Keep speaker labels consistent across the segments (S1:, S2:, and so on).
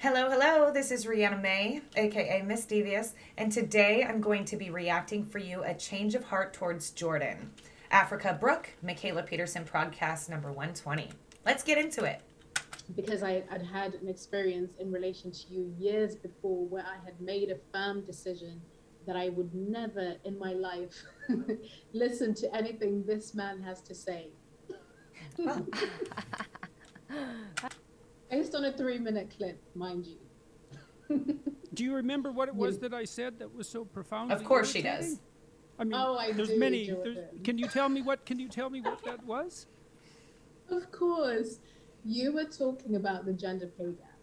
S1: Hello, hello, this is Rihanna May, aka Miss Devious, and today I'm going to be reacting for you a change of heart towards Jordan. Africa Brooke, Michaela Peterson podcast number 120. Let's get into it.
S2: Because I'd had an experience in relation to you years before where I had made a firm decision that I would never in my life listen to anything this man has to say.
S1: Well,
S2: Based on a 3-minute clip, mind you.
S3: Do you remember what it was that I said that was so profoundly
S1: of course she
S3: irritating?
S1: does.
S3: I mean,
S2: Oh, I
S3: there's
S2: do,
S3: many.
S2: Jordan.
S3: Can you tell me what that was?
S2: Of course, you were talking about the gender pay gap,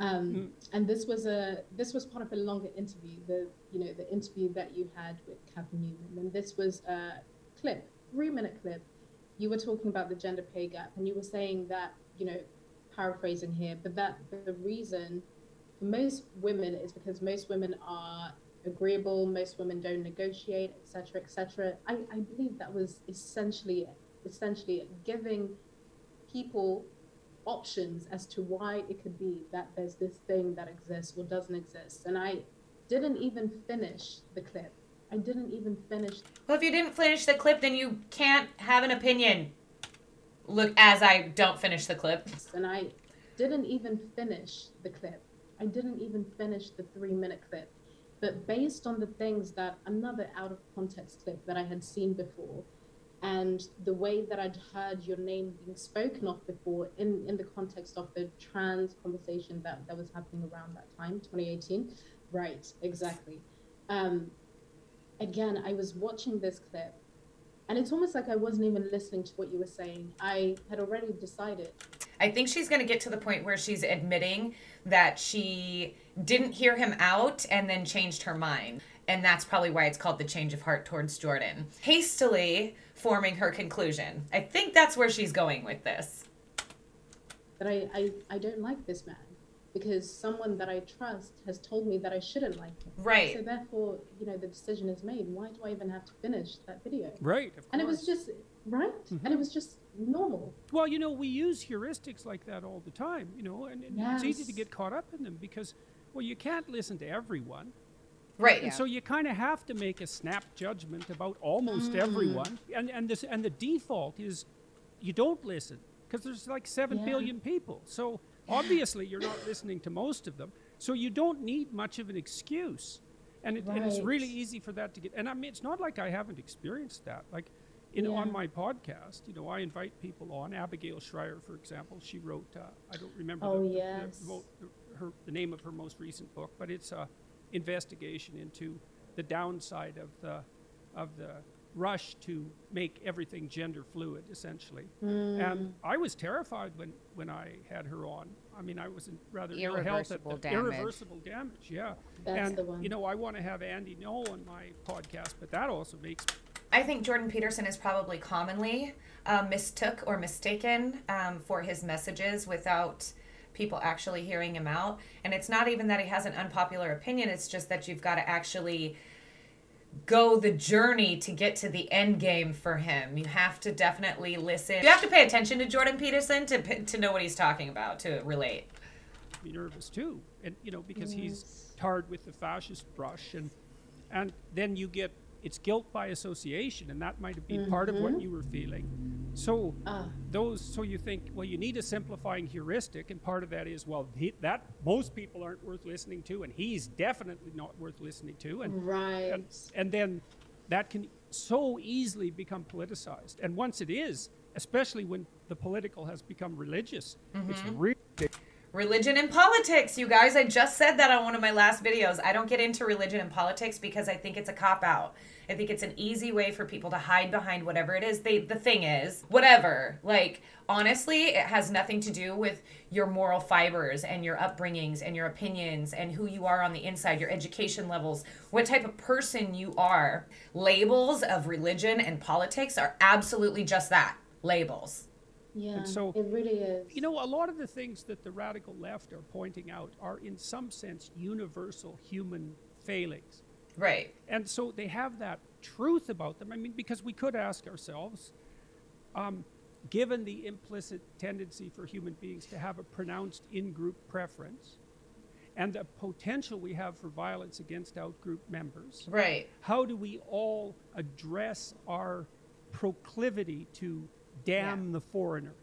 S2: and this was part of a longer interview. The interview that you had with Kathy Newman, and this was a clip, 3-minute clip. You were talking about the gender pay gap, and you were saying that, paraphrasing here, but that the reason for most women is because most women are agreeable, most women don't negotiate, etc., etc. I believe that was essentially giving people options as to why it could be that there's this thing that exists or doesn't exist. And I didn't even finish the clip. I didn't even finish.
S1: Well, if you didn't finish the clip, then you can't have an opinion. Look, as I don't finish the clip.
S2: And I didn't even finish the clip. I didn't even finish the 3-minute clip. But based on the things that another out of context clip that I had seen before, and the way that I'd heard your name being spoken of before in the context of the trans conversation that was happening around that time, 2018. Right, exactly. Again, I was watching this clip, and it's almost like I wasn't even listening to what you were saying. I had already decided.
S1: I think she's going to get to the point where she's admitting that she didn't hear him out and then changed her mind. And that's probably why it's called the change of heart towards Jordan. Hastily forming her conclusion. I think that's where she's going with this.
S2: That I don't like this man because someone that I trust has told me that I shouldn't like him.
S1: Right.
S2: So therefore, the decision is made. Why do I even have to finish that video?
S3: Right, of course.
S2: And it was just, right?
S3: Mm-hmm.
S2: And it was just normal.
S3: Well, we use heuristics like that all the time, and
S2: Yes.
S3: it's easy to get caught up in them because, well, you can't listen to everyone.
S1: Right.
S3: And so you kind of have to make a snap judgment about almost everyone. And the default is you don't listen because there's like 7 billion people. So obviously you're not listening to most of them. So you don't need much of an excuse. And it's really easy for that to get. And I mean, it's not like I haven't experienced that. Like, on my podcast, I invite people on. Abigail Schreier, for example, she wrote, I don't remember the name of her most recent book, but it's a investigation into the downside of the rush to make everything gender fluid, essentially. And I was terrified when I had her on. I mean, I was in rather ill health at irreversible damage. Yeah.
S2: That's the one.
S3: I want to have Andy Ngo on my podcast, but that also makes.
S1: I think Jordan Peterson is probably commonly mistook or mistaken for his messages without people actually hearing him out. And it's not even that he has an unpopular opinion. It's just that you've got to actually go the journey to get to the end game for him. You have to definitely listen. You have to pay attention to Jordan Peterson to know what he's talking about, to relate.
S3: Be nervous too, and because he's tarred with the fascist brush, and then you get it's guilt by association, and that might have been part of what you were feeling. So so you think, well, you need a simplifying heuristic, and part of that is, well, that most people aren't worth listening to, and he's definitely not worth listening to, and then that can so easily become politicized. And once it is, especially when the political has become religious, it's really
S1: Religion and politics, you guys. I just said that on one of my last videos. I don't get into religion and politics because I think it's a cop-out. I think it's an easy way for people to hide behind whatever it is. The thing is, whatever. Like, honestly, it has nothing to do with your moral fibers and your upbringings and your opinions and who you are on the inside, your education levels, what type of person you are. Labels of religion and politics are absolutely just that, labels.
S2: Yeah,
S3: and so,
S2: it really is.
S3: A lot of the things that the radical left are pointing out are in some sense universal human failings.
S1: Right.
S3: And so they have that truth about them. I mean, because we could ask ourselves, given the implicit tendency for human beings to have a pronounced in-group preference, and the potential we have for violence against out-group members.
S1: Right.
S3: How do we all address our proclivity to damn the foreigner?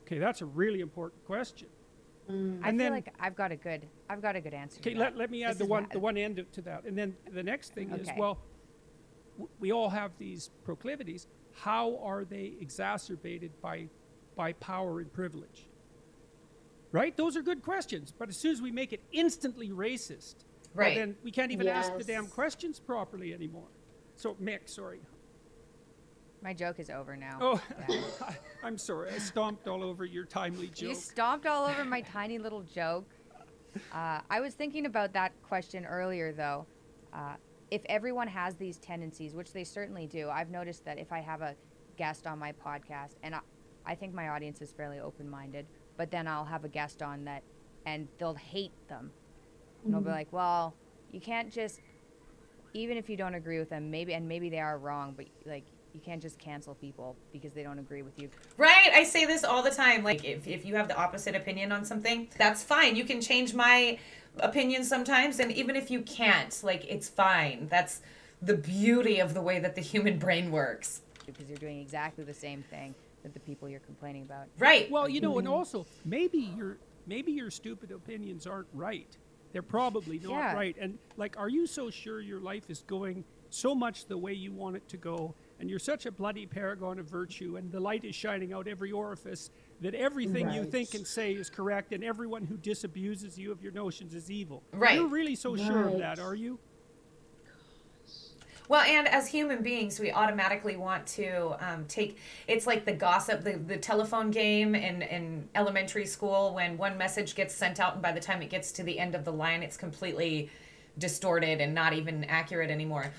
S3: Okay, that's a really important question.
S4: I feel like I've got a good answer.
S3: Okay,
S4: to that.
S3: let me add the one end to that, and then the next thing is, well, we all have these proclivities. How are they exacerbated by power and privilege? Right? Those are good questions. But as soon as we make it instantly racist,
S1: Right.
S3: well, then we can't even ask the damn questions properly anymore. So, Mick, sorry.
S4: My joke is over now.
S3: Oh,
S4: Yeah.
S3: I'm sorry. I stomped all over your timely joke.
S4: You stomped all over my tiny little joke. I was thinking about that question earlier, though. If everyone has these tendencies, which they certainly do, I've noticed that if I have a guest on my podcast, and I think my audience is fairly open-minded, but then I'll have a guest on that, and they'll hate them. And they'll be like, well, you can't just, even if you don't agree with them, maybe they are wrong, but like, you can't just cancel people because they don't agree with you.
S1: Right. I say this all the time. Like, if you have the opposite opinion on something, that's fine. You can change my opinion sometimes. And even if you can't, like, it's fine. That's the beauty of the way that the human brain works.
S4: Because you're doing exactly the same thing that the people you're complaining about.
S1: Right.
S3: Well, you know, and also, maybe your stupid opinions aren't right. They're probably not right. And, like, are you so sure your life is going so much the way you want it to go, and you're such a bloody paragon of virtue, and the light is shining out every orifice, that everything you think and say is correct, and everyone who disabuses you of your notions is evil?
S1: Right.
S3: You're really so sure of that, are you?
S1: Well, and as human beings, we automatically want to take, it's like the gossip, the telephone game in elementary school when one message gets sent out and by the time it gets to the end of the line, it's completely distorted and not even accurate anymore.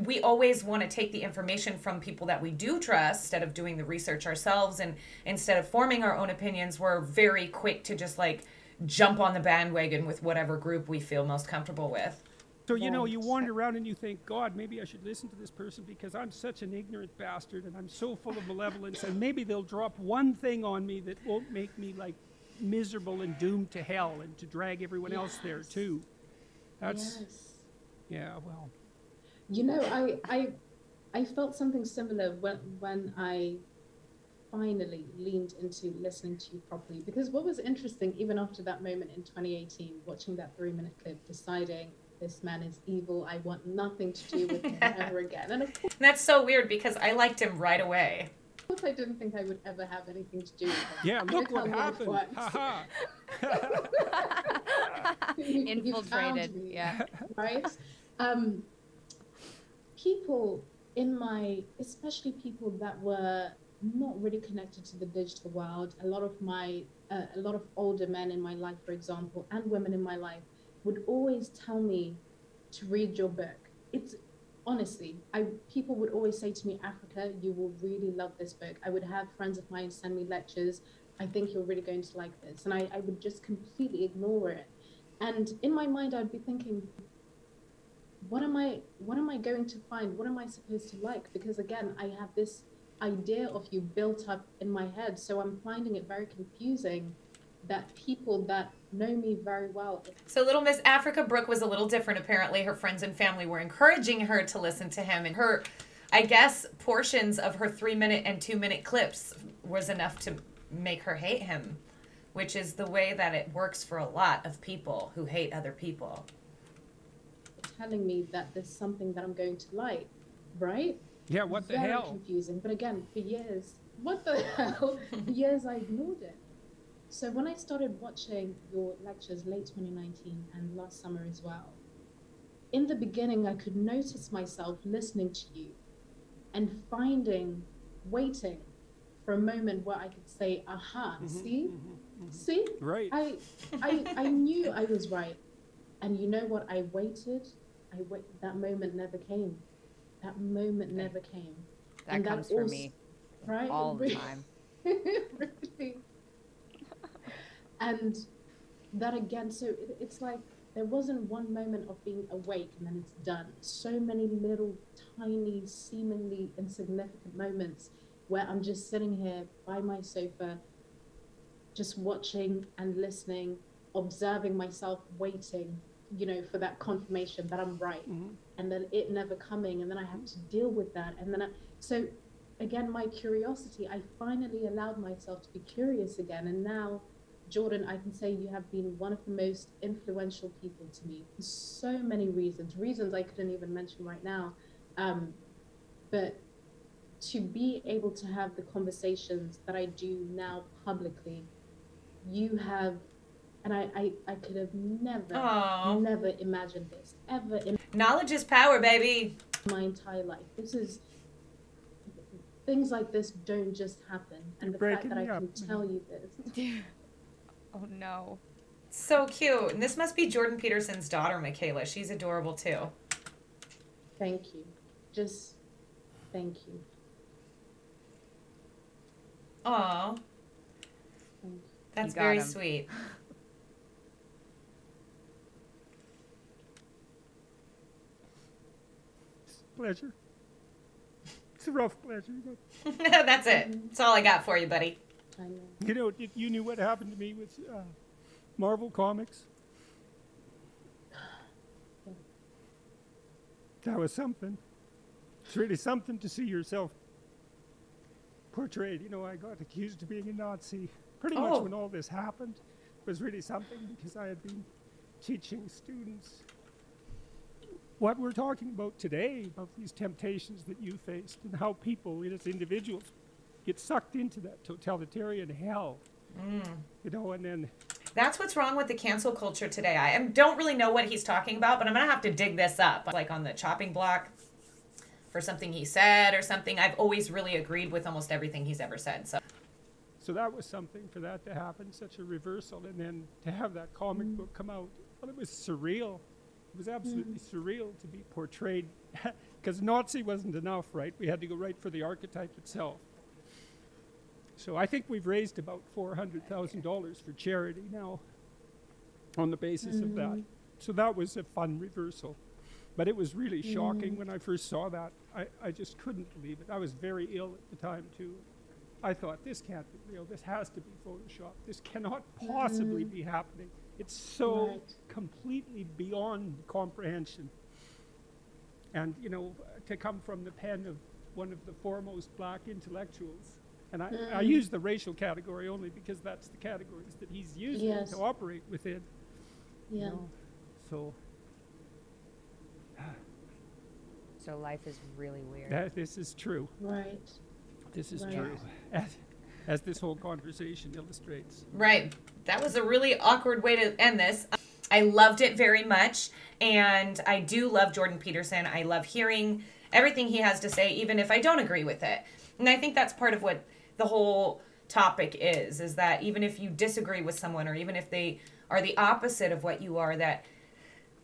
S1: We always want to take the information from people that we do trust instead of doing the research ourselves, and instead of forming our own opinions, we're very quick to just like jump on the bandwagon with whatever group we feel most comfortable with.
S3: So, you know, you wander around and you think, God, maybe I should listen to this person because I'm such an ignorant bastard and I'm so full of malevolence, and maybe they'll drop one thing on me that won't make me like miserable and doomed to hell and to drag everyone else there too. That's, yeah, well.
S2: You know, I felt something similar when I finally leaned into listening to you properly. Because what was interesting, even after that moment in 2018, watching that 3-minute clip, deciding this man is evil, I want nothing to do with him ever again. And of course,
S1: that's so weird because I liked him right away.
S2: Of course, I didn't think I would ever have anything to do with him.
S3: Yeah, look what happened. Ha
S4: Infiltrated.
S2: Me,
S4: yeah.
S2: Right? People in my, especially people that were not really connected to the digital world, a lot of older men in my life, for example, and women in my life would always tell me to read your book. It's honestly, people would always say to me, Africa, you will really love this book. I would have friends of mine send me lectures. I think you're really going to like this. And I would just completely ignore it. And in my mind, I'd be thinking, what am I going to find? What am I supposed to like? Because again, I have this idea of you built up in my head. So I'm finding it very confusing that people that know me very well.
S1: So little Miss Africa Brooke was a little different. Apparently her friends and family were encouraging her to listen to him, and her, I guess, portions of her 3-minute and 2-minute clips was enough to make her hate him, which is the way that it works for a lot of people who hate other people.
S2: Telling me that there's something that I'm going to like, right?
S3: Yeah, what the
S2: Very
S3: hell?
S2: confusing. But again, for years, what the hell? For years I ignored it. So when I started watching your lectures late 2019 and last summer as well, in the beginning I could notice myself listening to you and waiting for a moment where I could say, aha, see?
S3: Right.
S2: I knew I was right. And you know what? I waited. That moment never came. That moment never came.
S4: That comes for me.
S2: Right?
S4: All the time.
S2: Really. And that again, so it's like there wasn't one moment of being awake and then it's done. So many little, tiny, seemingly insignificant moments where I'm just sitting here by my sofa, just watching and listening observing myself waiting, you know, for that confirmation that I'm right, and then it never coming, and then I have to deal with that, and then so again, my curiosity, I finally allowed myself to be curious again, and now, Jordan, I can say you have been one of the most influential people to me for so many reasons I couldn't even mention right now, but to be able to have the conversations that I do now publicly, you have, and I could have never imagined this, ever in
S1: Knowledge is power, baby.
S2: my entire life. This is, things like this don't just happen. And the fact that I can tell you this.
S4: Oh no.
S1: So cute. And this must be Jordan Peterson's daughter, Michaela. She's adorable too.
S2: Thank you. Just thank you.
S1: Aw. That's very sweet.
S3: Pleasure. It's a rough pleasure, but
S1: That's it. That's all I got for you, buddy.
S2: I know.
S3: you know, you knew what happened to me with Marvel Comics. That was something. It's really something to see yourself portrayed. You know, I got accused of being a Nazi pretty much when all this happened. It was really something because I had been teaching students what we're talking about today, about these temptations that you faced and how people, as individuals, get sucked into that totalitarian hell. You know, and then
S1: That's what's wrong with the cancel culture today. I don't really know what he's talking about, but I'm going to have to dig this up. Like on the chopping block for something he said or something. I've always really agreed with almost everything he's ever said.
S3: So that was something for that to happen, such a reversal. And then to have that comic book come out, well, it was surreal. It was absolutely surreal to be portrayed. Because Nazi wasn't enough, right? We had to go right for the archetype itself. So I think we've raised about $400,000 for charity now on the basis of that. So that was a fun reversal. But it was really shocking when I first saw that. I just couldn't believe it. I was very ill at the time, too. I thought, this can't be real. This has to be Photoshop. This cannot possibly be happening. It's so completely beyond comprehension. And, you know, to come from the pen of one of the foremost black intellectuals. And I use the racial category only because that's the categories that he's using to operate within.
S2: Yeah.
S3: You know?
S4: So life is really weird.
S3: This is true.
S2: Right.
S3: This is
S2: Right.
S3: true. As this whole conversation illustrates.
S1: Right. That was a really awkward way to end this. I loved it very much. And I do love Jordan Peterson. I love hearing everything he has to say, even if I don't agree with it. And I think that's part of what the whole topic is that even if you disagree with someone or even if they are the opposite of what you are, that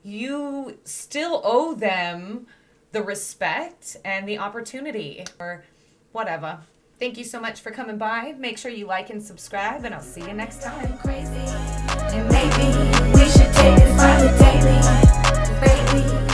S1: you still owe them the respect and the opportunity or whatever. Thank you so much for coming by. Make sure you like and subscribe, and I'll see you next time.
S5: Crazy, and maybe we should take this further daily, baby.